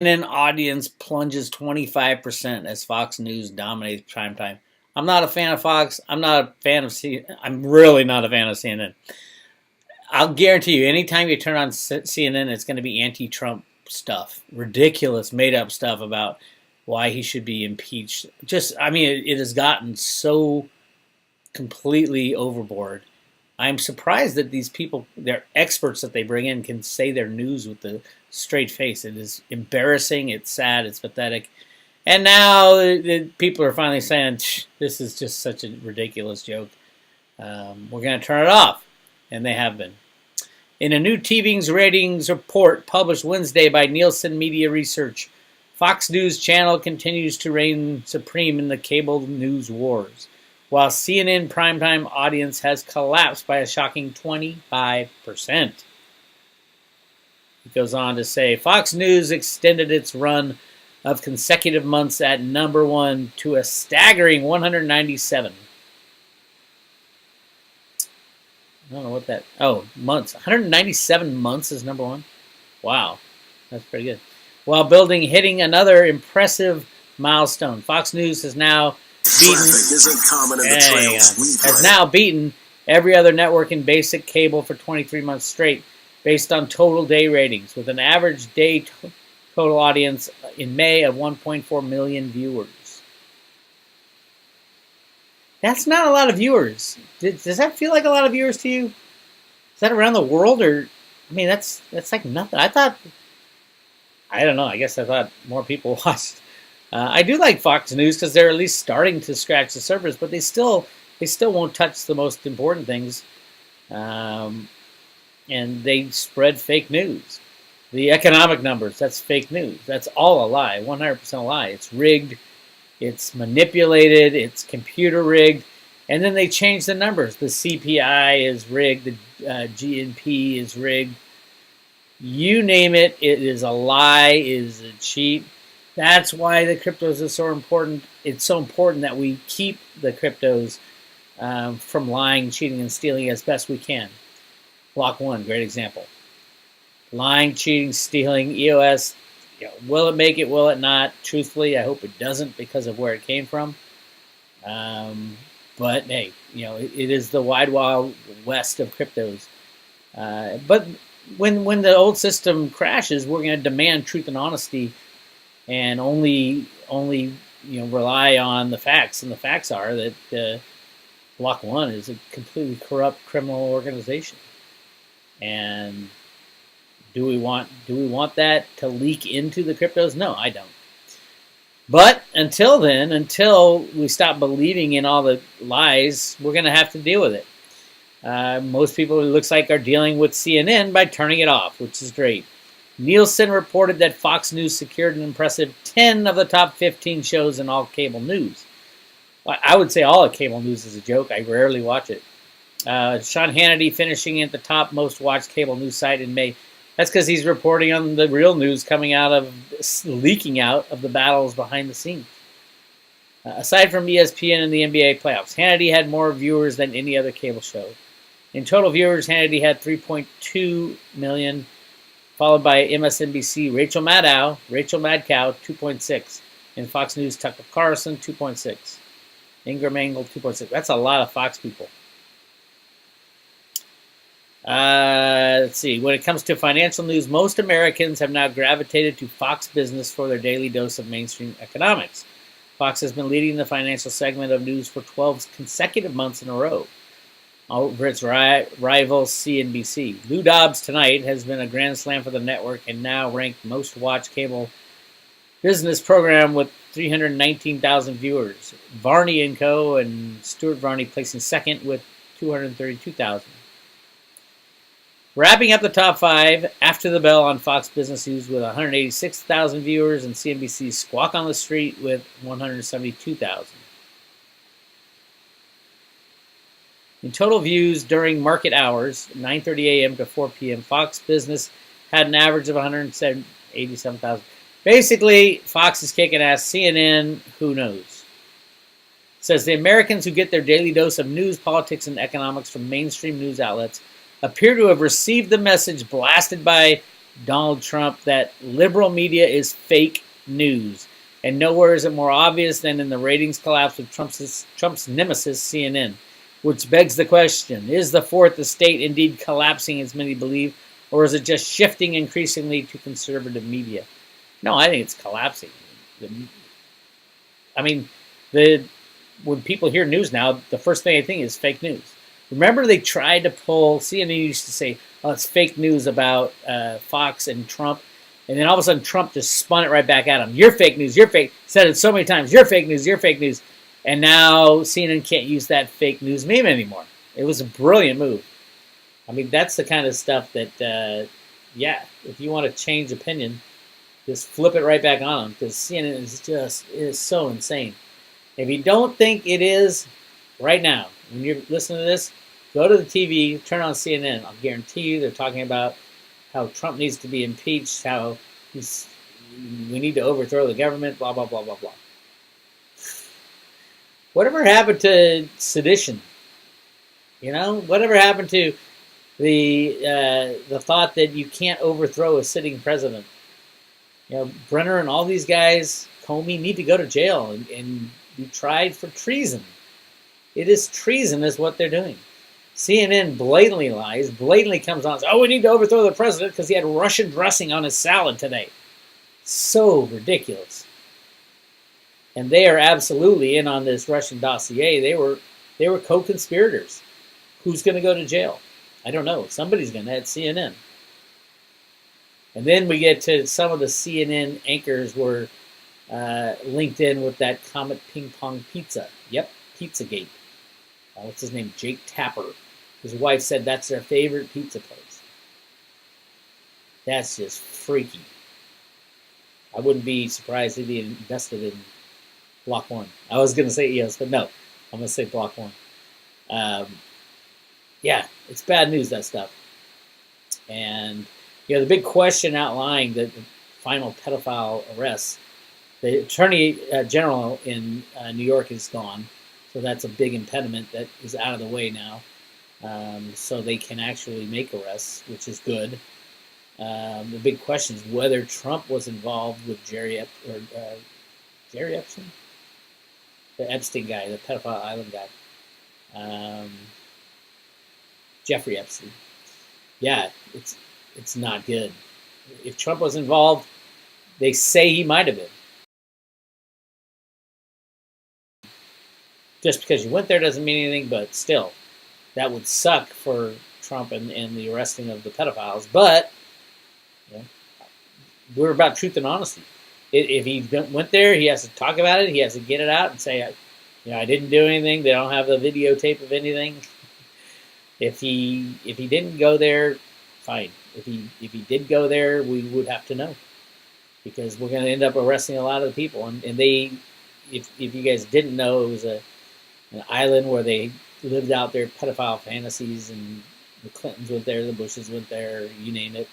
CNN audience plunges 25% as Fox News dominates primetime. I'm not a fan of Fox. I'm not a fan of I'm really not a fan of CNN. I'll guarantee you, anytime you turn on CNN, it's going to be anti-Trump stuff, ridiculous, made-up stuff about why he should be impeached. It has gotten so completely overboard. I'm surprised that these people, they're experts that they bring in, can say their news with a straight face. It is embarrassing. It's sad. It's pathetic. And now people are finally saying, this is just such a ridiculous joke. We're going to turn it off. And they have been. In a new TV's ratings report published Wednesday by Nielsen Media Research, Fox News Channel continues to reign supreme in the cable news wars, while CNN primetime audience has collapsed by a shocking 25%. It goes on to say, Fox News extended its run of consecutive months at number one to a staggering 197. I don't know what that... Oh, months. 197 months is number one? Wow. That's pretty good. While hitting another impressive milestone. Fox News has now beaten every other network in basic cable for 23 months straight, based on total day ratings, with an average day total audience in May of 1.4 million viewers. That's not a lot of viewers. Does that feel like a lot of viewers to you? Is that around the world, or that's like nothing. I don't know. I guess I thought more people watched. I do like Fox News because they're at least starting to scratch the surface, but they still won't touch the most important things, and they spread fake news. The economic numbers, that's fake news. That's all a lie, 100% a lie. It's rigged. It's manipulated, it's computer rigged, and then they change the numbers. The CPI is rigged, the GNP is rigged. You name it, it is a lie, it is a cheat. That's why the cryptos are so important. It's so important that we keep the cryptos from lying, cheating, and stealing as best we can. Block 1, great example. Lying, cheating, stealing, EOS. Will it make it? Will it not? Truthfully, I hope it doesn't because of where it came from. But hey, it is the wide, wild west of cryptos. But when the old system crashes, we're going to demand truth and honesty, and only rely on the facts. And the facts are that Block 1 is a completely corrupt criminal organization, and do we want that to leak into the cryptos? No, I don't. But until then, until we stop believing in all the lies, we're going to have to deal with it. Most people, it looks like, are dealing with CNN by turning it off, which is great. Nielsen reported that Fox News secured an impressive 10 of the top 15 shows in all cable news. I would say all of cable news is a joke. I rarely watch it. Sean Hannity finishing at the top most watched cable news site in May. That's because he's reporting on the real news leaking out of the battles behind the scenes. Aside from ESPN and the NBA playoffs, Hannity had more viewers than any other cable show. In total viewers, Hannity had 3.2 million, followed by MSNBC Rachel Maddow, 2.6, and Fox News Tucker Carlson, 2.6. Ingram Angle, 2.6. That's a lot of Fox people. Let's see. When it comes to financial news, most Americans have now gravitated to Fox Business for their daily dose of mainstream economics. Fox has been leading the financial segment of news for 12 consecutive months in a row over its rival CNBC. Lou Dobbs Tonight has been a grand slam for the network and now ranked most watched cable business program with 319,000 viewers. Varney & Co. and Stuart Varney placing second with 232,000. Wrapping up the top 5, After the Bell on Fox Business News with 186,000 viewers, and CNBC's Squawk on the Street with 172,000. In total views during market hours, 9:30 a.m. to 4 p.m., Fox Business had an average of 187,000. Basically, Fox is kicking ass. CNN, who knows? It says the Americans who get their daily dose of news, politics, and economics from mainstream news outlets appear to have received the message blasted by Donald Trump that liberal media is fake news. And nowhere is it more obvious than in the ratings collapse of Trump's nemesis, CNN. Which begs the question, is the fourth estate indeed collapsing as many believe, or is it just shifting increasingly to conservative media? No, I think it's collapsing. I mean, when people hear news now, the first thing they think is fake news. Remember, they tried to pull, CNN used to say, oh, it's fake news about Fox and Trump. And then all of a sudden, Trump just spun it right back at him. You're fake news, you're fake. Said it so many times, you're fake news, you're fake news. And now CNN can't use that fake news meme anymore. It was a brilliant move. I mean, that's the kind of stuff that, yeah, if you want to change opinion, just flip it right back on them, because CNN is so insane. If you don't think it is, right now, when you're listening to this, go to the TV, turn on CNN. I'll guarantee you they're talking about how Trump needs to be impeached, how we need to overthrow the government, blah, blah, blah, blah, blah. Whatever happened to sedition? You know, whatever happened to the thought that you can't overthrow a sitting president? You know, Brenner and all these guys, Comey, need to go to jail and be tried for treason. It is treason is what they're doing. CNN blatantly lies, blatantly comes on and says, oh, we need to overthrow the president because he had Russian dressing on his salad today. So ridiculous. And they are absolutely in on this Russian dossier. They were co-conspirators. Who's going to go to jail? I don't know. Somebody's going to at CNN. And then we get to some of the CNN anchors were linked in with that Comet Ping Pong Pizza. Yep, Pizzagate. What's his name? Jake Tapper. His wife said that's their favorite pizza place. That's just freaky. I wouldn't be surprised if he invested in Block 1. I was going to say EOS, but no. I'm going to say Block 1. Yeah, it's bad news, that stuff. And, you know, the big question outlying the final pedophile arrests, the Attorney General in New York is gone. So that's a big impediment that is out of the way now. So they can actually make arrests, which is good. The big question is whether Trump was involved with Jerry Epstein? The Epstein guy, the pedophile island guy. Jeffrey Epstein. Yeah, it's not good. If Trump was involved, they say he might have been. Just because you went there doesn't mean anything, but still, that would suck for Trump and the arresting of the pedophiles. But you know, we're about truth and honesty. If he went there, he has to talk about it. He has to get it out and say, you know, I didn't do anything. They don't have the videotape of anything. If he didn't go there, fine. If he did go there, we would have to know, because we're going to end up arresting a lot of the people. And they, if you guys didn't know, it was an island where they lived out their pedophile fantasies, and the Clintons went there, the Bushes went there, you name it.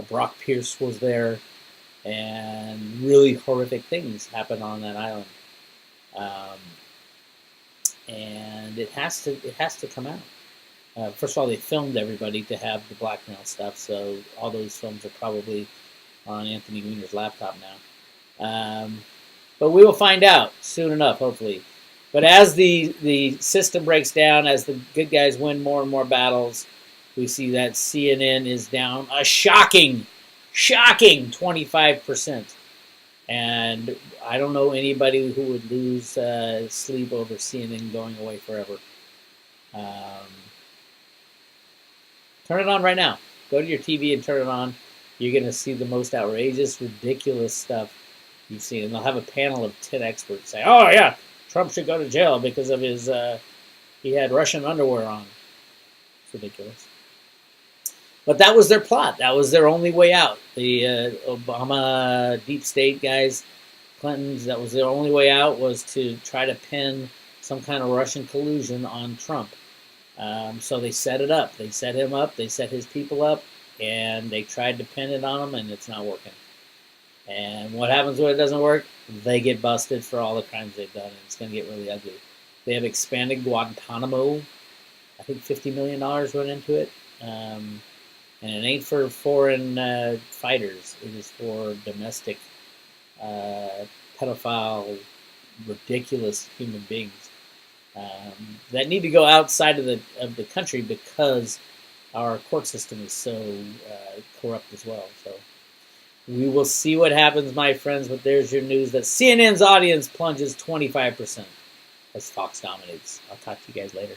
Brock Pierce was there, and really horrific things happened on that island. And it has to come out. First of all, they filmed everybody to have the blackmail stuff, so all those films are probably on Anthony Weiner's laptop now. But we will find out soon enough, hopefully. But as the system breaks down, as the good guys win more and more battles, we see that CNN is down a shocking 25%. And I don't know anybody who would lose sleep over CNN going away forever. Turn it on right now. Go to your TV and turn it on. You're going to see the most outrageous, ridiculous stuff you've seen. And they'll have a panel of 10 experts say, oh, yeah, Trump should go to jail because of his, he had Russian underwear on. It's ridiculous. But that was their plot. That was their only way out. The Obama deep state guys, Clintons, that was their only way out, was to try to pin some kind of Russian collusion on Trump. So they set it up. They set him up. They set his people up. And they tried to pin it on him, and it's not working. And what happens when it doesn't work? They get busted for all the crimes they've done, and it's going to get really ugly. They have expanded Guantanamo. I think $50 million went into it. And it ain't for foreign fighters. It is for domestic pedophile, ridiculous human beings that need to go outside of the country because our court system is so corrupt as well. So we will see what happens, my friends. But there's your news that CNN's audience plunges 25% as Fox dominates. I'll talk to you guys later.